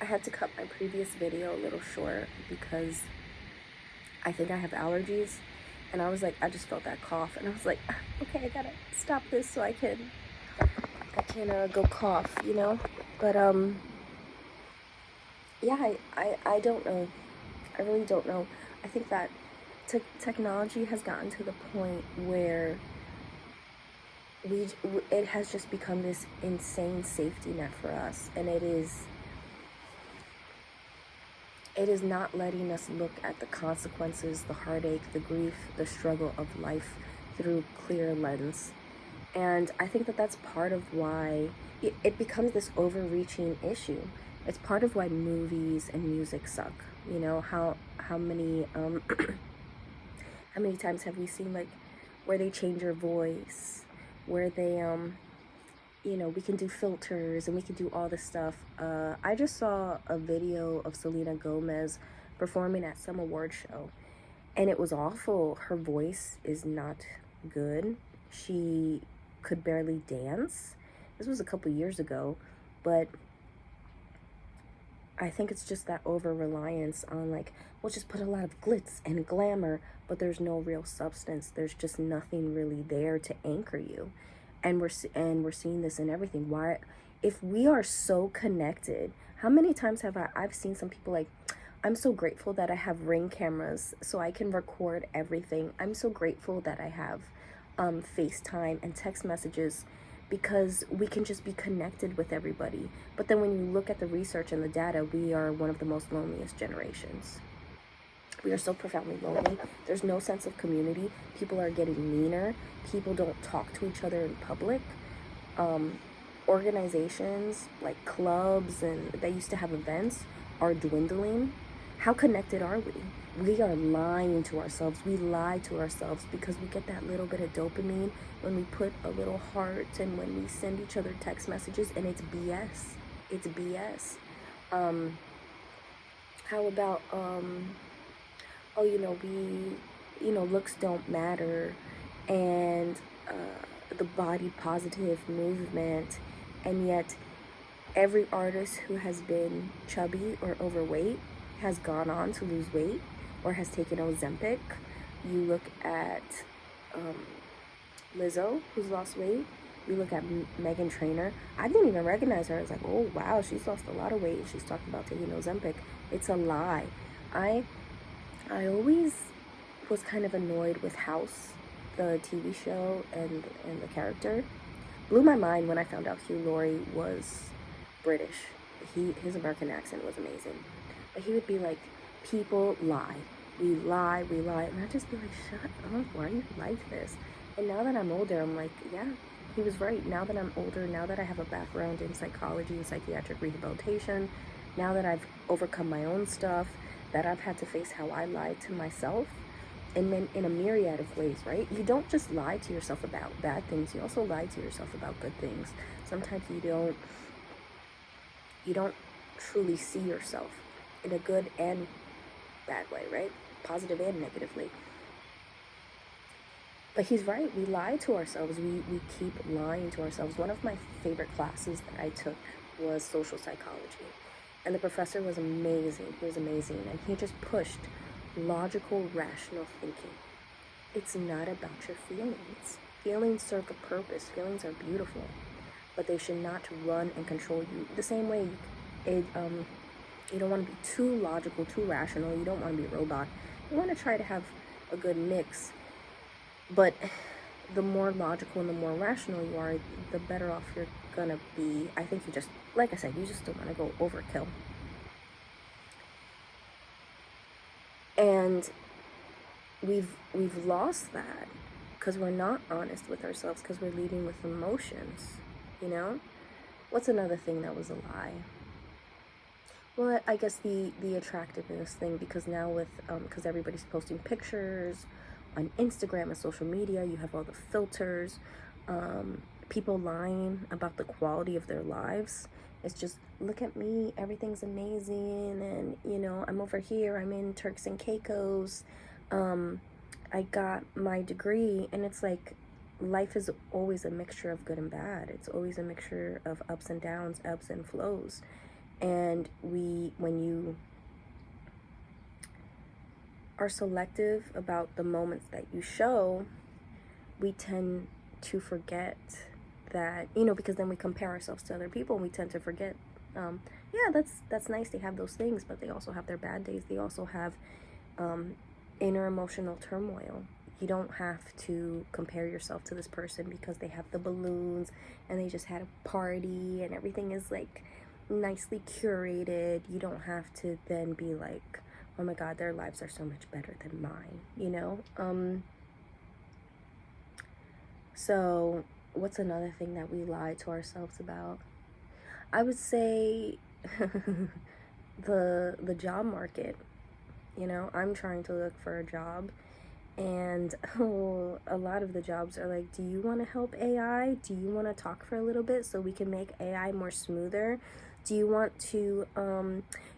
I had to cut my previous video a little short because I think I have allergies. And I was like, I just felt that cough. And I was like, okay, I gotta stop this so I can go cough, you know? But, yeah, I don't know. I really don't know. I think that technology has gotten to the point where it has just become this insane safety net for us, and it is not letting us look at the consequences, the heartache, the grief, the struggle of life through clear lens. And I think that that's part of why it becomes this overreaching issue. It's part of why movies and music suck. You know, how many how many times have we seen, like, where they change your voice, where they you know, we can do filters and we can do all this stuff. I just saw a video of Selena Gomez performing at some award show, and it was awful. Her voice is not good. She could barely dance. This was a couple years ago, but I think it's just that over-reliance on, like, we'll just put a lot of glitz and glamour, but there's no real substance. There's just nothing really there to anchor you. And we're seeing this in everything. Why, if we are so connected, how many times have I've seen some people like, I'm so grateful that I have Ring cameras so I can record everything. I'm so grateful that I have FaceTime and text messages because we can just be connected with everybody. But then when you look at the research and the data, we are one of the most loneliest generations. We are so profoundly lonely. There's no sense of community. People are getting meaner. People don't talk to each other in public. Organizations like clubs and that used to have events are dwindling. How connected are we? We are lying to ourselves. We lie to ourselves because we get that little bit of dopamine when we put a little heart and when we send each other text messages, and it's BS. It's BS. How about oh, you know, looks don't matter, and the body positive movement, and yet every artist who has been chubby or overweight has gone on to lose weight or has taken Ozempic. You look at Lizzo, who's lost weight. You look at Megan Trainor. I didn't even recognize her. I was like, oh wow, she's lost a lot of weight. She's talking about taking Ozempic. It's a lie. I always was kind of annoyed with House, the TV show, and the character. Blew my mind when I found out Hugh Laurie was British. His American accent was amazing. But he would be like, people lie. We lie, we lie. And I'd just be like, shut up, why are you like this? And now that I'm older, I'm like, yeah, he was right. Now that I'm older, now that I have a background in psychology and psychiatric rehabilitation, now that I've overcome my own stuff, that I've had to face how I lied to myself in a myriad of ways, right? You don't just lie to yourself about bad things. You also lie to yourself about good things. Sometimes you don't truly see yourself in a good and bad way, right? Positive and negatively. But he's right. We lie to ourselves. We keep lying to ourselves. One of my favorite classes that I took was social psychology. And the professor was amazing. He was amazing. And he just pushed logical, rational thinking. It's not about your feelings. Feelings serve a purpose. Feelings are beautiful. But they should not run and control you. The same way you don't want to be too logical, too rational. You don't want to be a robot. You want to try to have a good mix. But the more logical and the more rational you are, the better off you're gonna be. I think you just, like I said, you just don't want to go overkill. And we've lost that because we're not honest with ourselves, because we're leading with emotions, you know? What's another thing that was a lie? Well, I guess the attractiveness thing, because now with because everybody's posting pictures on Instagram and social media, you have all the filters, people lying about the quality of their lives. It's just, look at me, everything's amazing, and you know, I'm over here, I'm in Turks and Caicos, I got my degree, and it's like, life is always a mixture of good and bad. It's always a mixture of ups and downs, ebbs and flows. And when you are selective about the moments that you show, we tend to forget that, because then we compare ourselves to other people, and we tend to forget, yeah, that's nice, they have those things, but they also have their bad days. They also have inner emotional turmoil. You don't have to compare yourself to this person because they have the balloons and they just had a party and everything is like nicely curated. You don't have to then be like, oh my god, their lives are so much better than mine. So what's another thing that we lie to ourselves about? I would say the job market. I'm trying to look for a job, and a lot of the jobs are like, do you want to help AI? Do you want to talk for a little bit so we can make AI more smoother? Do you want to,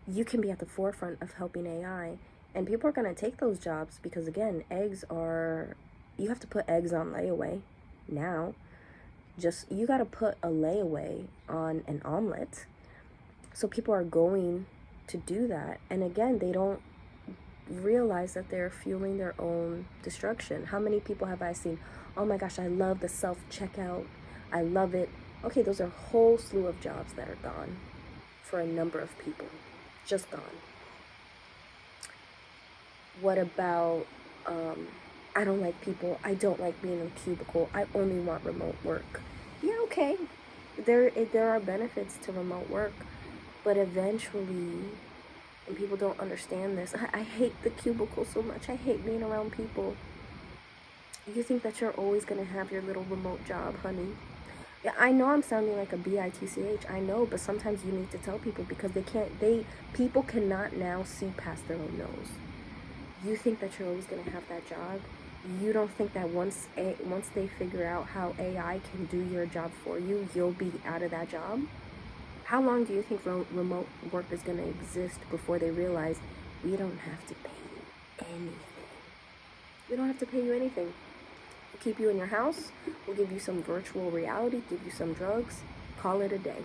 you can be at the forefront of helping AI. And people are going to take those jobs because, again, you have to put eggs on layaway now. You got to put a layaway on an omelet. So people are going to do that. And again, they don't realize that they're fueling their own destruction. How many people have I seen? Oh my gosh, I love the self-checkout. I love it. Okay, those are a whole slew of jobs that are gone for a number of people. Just gone. What about, I don't like people. I don't like being in a cubicle. I only want remote work. Yeah, okay. There are benefits to remote work, but eventually, and people don't understand this, I hate the cubicle so much. I hate being around people. You think that you're always going to have your little remote job, honey. Yeah, I know I'm sounding like a bitch. I know, but sometimes you need to tell people because people cannot now see past their own nose. You think that you're always going to have that job. You don't think that once they figure out how AI can do your job for you, you'll be out of that job? How long do you think remote work is going to exist before they realize we don't have to pay you anything? We don't have to pay you anything. We'll keep you in your house. We'll give you some virtual reality, give you some drugs. Call it a day.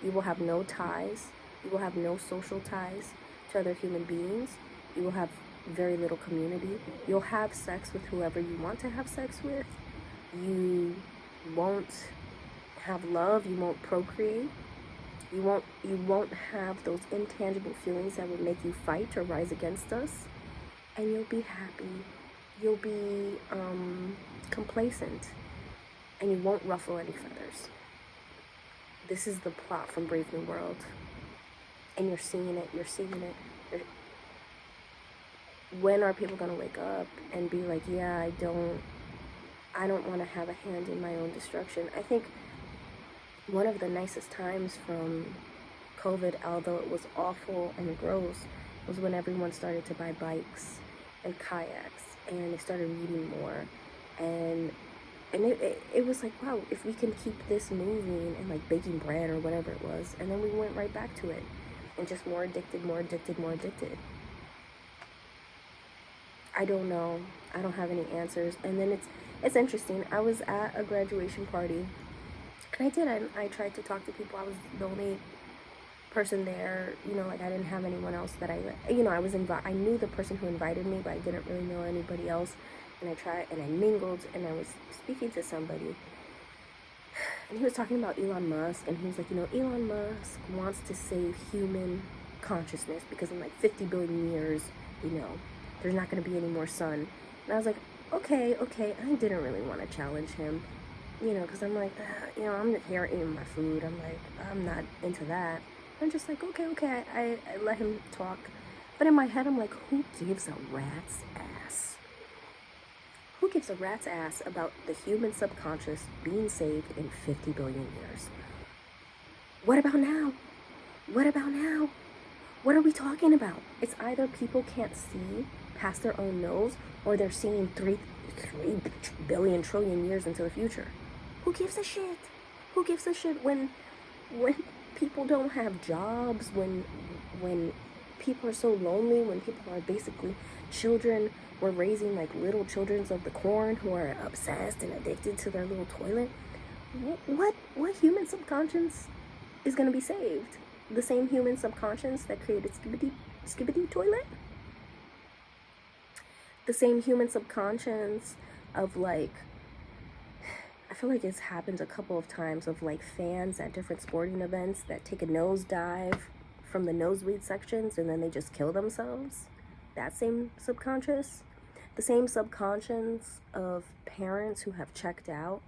You will have no ties. You will have no social ties to other human beings. You will have very little community. You'll have sex with whoever you want to have sex with. You won't have love. You won't procreate. You won't have those intangible feelings that would make you fight or rise against us. And you'll be happy. You'll be complacent. And you won't ruffle any feathers. This is the plot from Brave New World. And you're seeing it. When are people going to wake up and be like, yeah, I don't want to have a hand in my own destruction? I think one of the nicest times from COVID, although it was awful and gross, was when everyone started to buy bikes and kayaks and they started reading more. And it was like, wow, if we can keep this moving, and like baking bread or whatever it was, and then we went right back to it and just more addicted. I don't know. I don't have any answers. And then it's interesting. I was at a graduation party, and I tried to talk to people. I was the only person there. Like I didn't have anyone else that I knew the person who invited me, but I didn't really know anybody else. And I mingled, and I was speaking to somebody, and he was talking about Elon Musk, and he was like, Elon Musk wants to save human consciousness because in like 50 billion years, there's not going to be any more sun. And I was like, okay, I didn't really want to challenge him, because I'm like, I'm here eating my food. I'm like, I'm not into that. I'm just like, okay, I let him talk. But in my head, I'm like, who gives a rat's ass? Who gives a rat's ass about the human subconscious being saved in 50 billion years? What about now? What are we talking about? It's either people can't see past their own nose, or they're seeing 3 billion trillion years into the future. Who gives a shit? Who gives a shit when people don't have jobs, when people are so lonely, when people are basically children? We're raising like little children of the corn who are obsessed and addicted to their little toilet. What human subconscious is going to be saved? The same human subconscious that created Skibbity Toilet? The same human subconscious of like, I feel like it's happened a couple of times of like fans at different sporting events that take a nosedive from the nosebleed sections and then they just kill themselves. That same subconscious. The same subconscious of parents who have checked out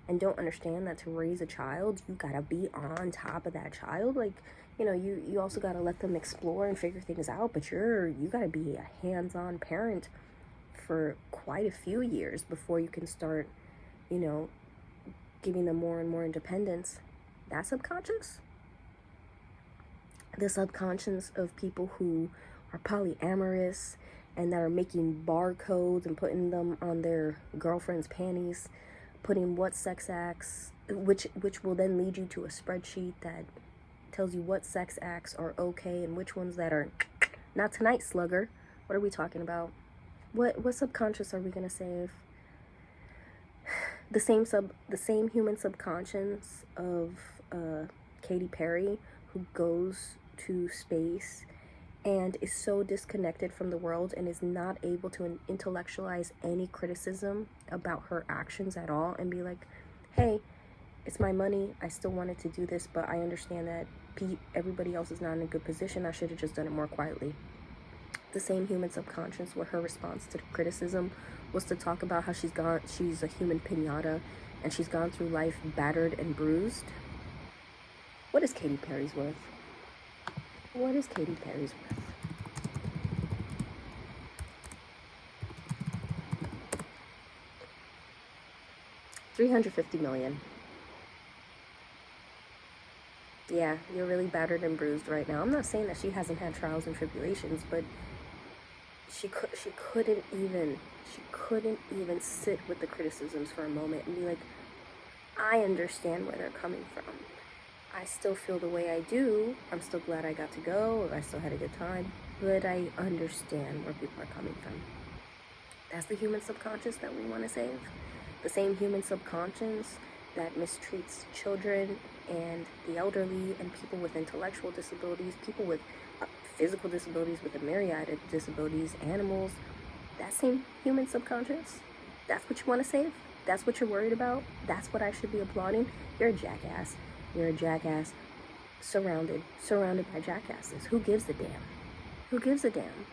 and don't understand that to raise a child, you gotta be on top of that child. Like, you know, you also gotta let them explore and figure things out, but you gotta be a hands-on parent for quite a few years before you can start, you know, giving them more and more independence. That subconscious. The subconscious of people who are polyamorous and that are making barcodes and putting them on their girlfriend's panties, putting what sex acts, which will then lead you to a spreadsheet that tells you what sex acts are okay and which ones that are not tonight, slugger. What are we talking about? What subconscious are we gonna save? The same human subconscious of Katy Perry, who goes to space and is so disconnected from the world and is not able to intellectualize any criticism about her actions at all and be like, hey, it's my money, I still wanted to do this, but I understand that everybody else is not in a good position, I should have just done it more quietly. The same human subconscious where her response to criticism was to talk about how she's a human pinata and she's gone through life battered and bruised. What is Katy Perry's worth? What is Katy Perry's worth? $350 million. Yeah, you're really battered and bruised right now. I'm not saying that she hasn't had trials and tribulations, but she couldn't even sit with the criticisms for a moment and be like, I understand where they're coming from. I still feel the way I do. I'm still glad I got to go. I still had a good time, but I understand where people are coming from. That's the human subconscious that we want to save. The same human subconscious that mistreats children and the elderly and people with intellectual disabilities, people with physical disabilities, with a myriad of disabilities, animals. That same human subconscious, that's what you want to save? That's what you're worried about? That's what I should be applauding? You're a jackass. You're a jackass surrounded by jackasses. Who gives a damn? Who gives a damn?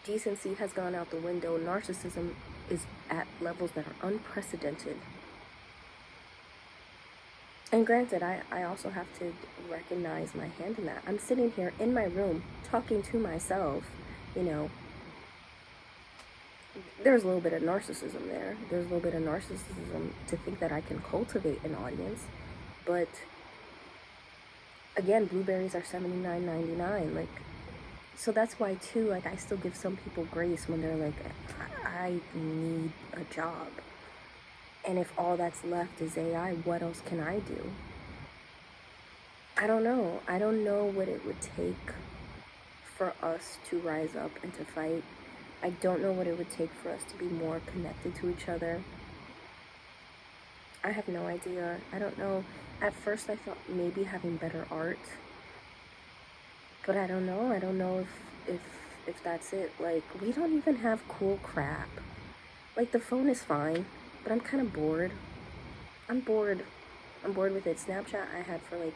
Decency has gone out the window. Narcissism is at levels that are unprecedented. And granted, I also have to recognize my hand in that. I'm sitting here in my room talking to myself, you know. There's a little bit of narcissism there. There's a little bit of narcissism to think that I can cultivate an audience. But again, blueberries are $79.99. Like, so that's why too, like, I still give some people grace when they're like, I need a job. And if all that's left is AI, what else can I do? I don't know. I don't know what it would take for us to rise up and to fight. I don't know what it would take for us to be more connected to each other. I have no idea. I don't know. At first I thought maybe having better art. But I don't know. I don't know if that's it. Like, we don't even have cool crap. Like, the phone is fine, but I'm kind of bored. I'm bored with it. Snapchat I had for like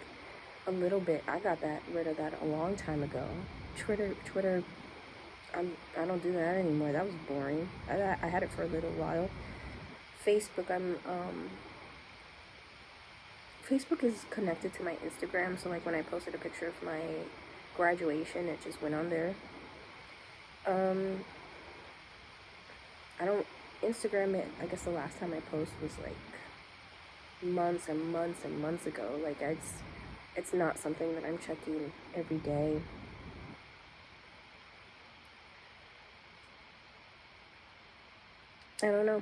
a little bit. I got rid of that a long time ago. Twitter, I don't do that anymore. That was boring. I had it for a little while. Facebook, Facebook is connected to my Instagram, so like when I posted a picture of my graduation, it just went on there. I don't Instagram it. I guess the last time I posted was like months and months and months ago. Like, it's not something that I'm checking every day. I don't know.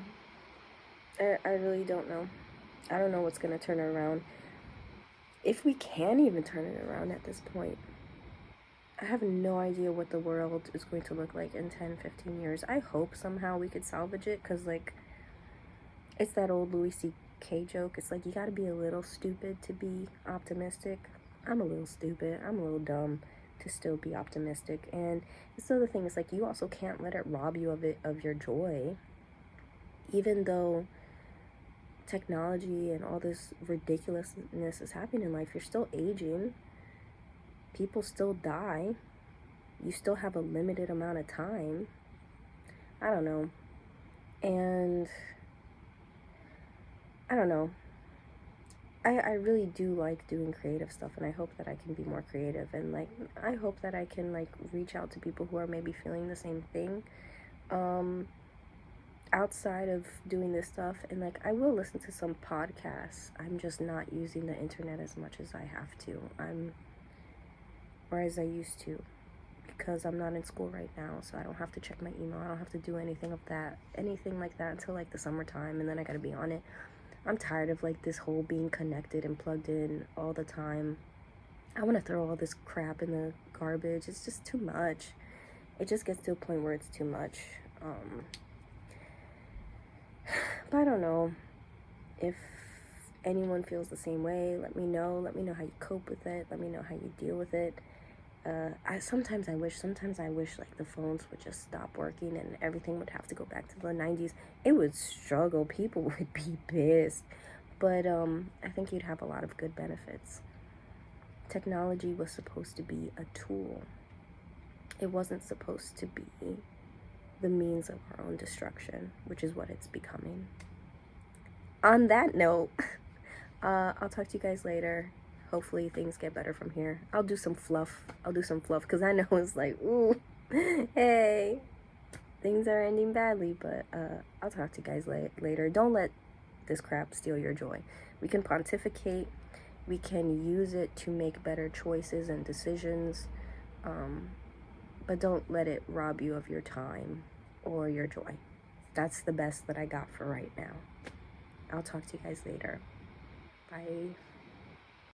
I really don't know. I don't know what's gonna turn it around. If we can even turn it around at this point. I have no idea what the world is going to look like in 10, 15 years. I hope somehow we could salvage it, because, like, it's that old joke. It's like you gotta be a little stupid to be optimistic. I'm a little stupid. I'm a little dumb to still be optimistic. And it's the other thing. It's like you also can't let it rob you of your joy. Even though technology and all this ridiculousness is happening in life, you're still aging. People still die. You still have a limited amount of time. I don't know. And I don't know. I really do like doing creative stuff, and I hope that I can be more creative, and like I hope that I can like reach out to people who are maybe feeling the same thing outside of doing this stuff. And like I will listen to some podcasts. I'm just not using the internet as much as I have to. Or as I used to, because I'm not in school right now, so I don't have to check my email. I don't have to do anything like that until like the summertime, and then I gotta be on it. I'm tired of like this whole being connected and plugged in all the time. I want to throw all this crap in the garbage. It's just too much. It just gets to a point where it's too much. But I don't know if anyone feels the same way. Let me know. Let me know how you cope with it. Let me know how you deal with it. Sometimes I wish like the phones would just stop working and everything would have to go back to the 90s. It would struggle. People would be pissed. But I think you'd have a lot of good benefits. Technology was supposed to be a tool. It wasn't supposed to be the means of our own destruction, which is what it's becoming. On that note, I'll talk to you guys later. Hopefully things get better from here. I'll do some fluff because I know it's like, ooh, hey, things are ending badly, but I'll talk to you guys later. Don't let this crap steal your joy. We can pontificate. We can use it to make better choices and decisions, but don't let it rob you of your time or your joy. That's the best that I got for right now. I'll talk to you guys later. Bye.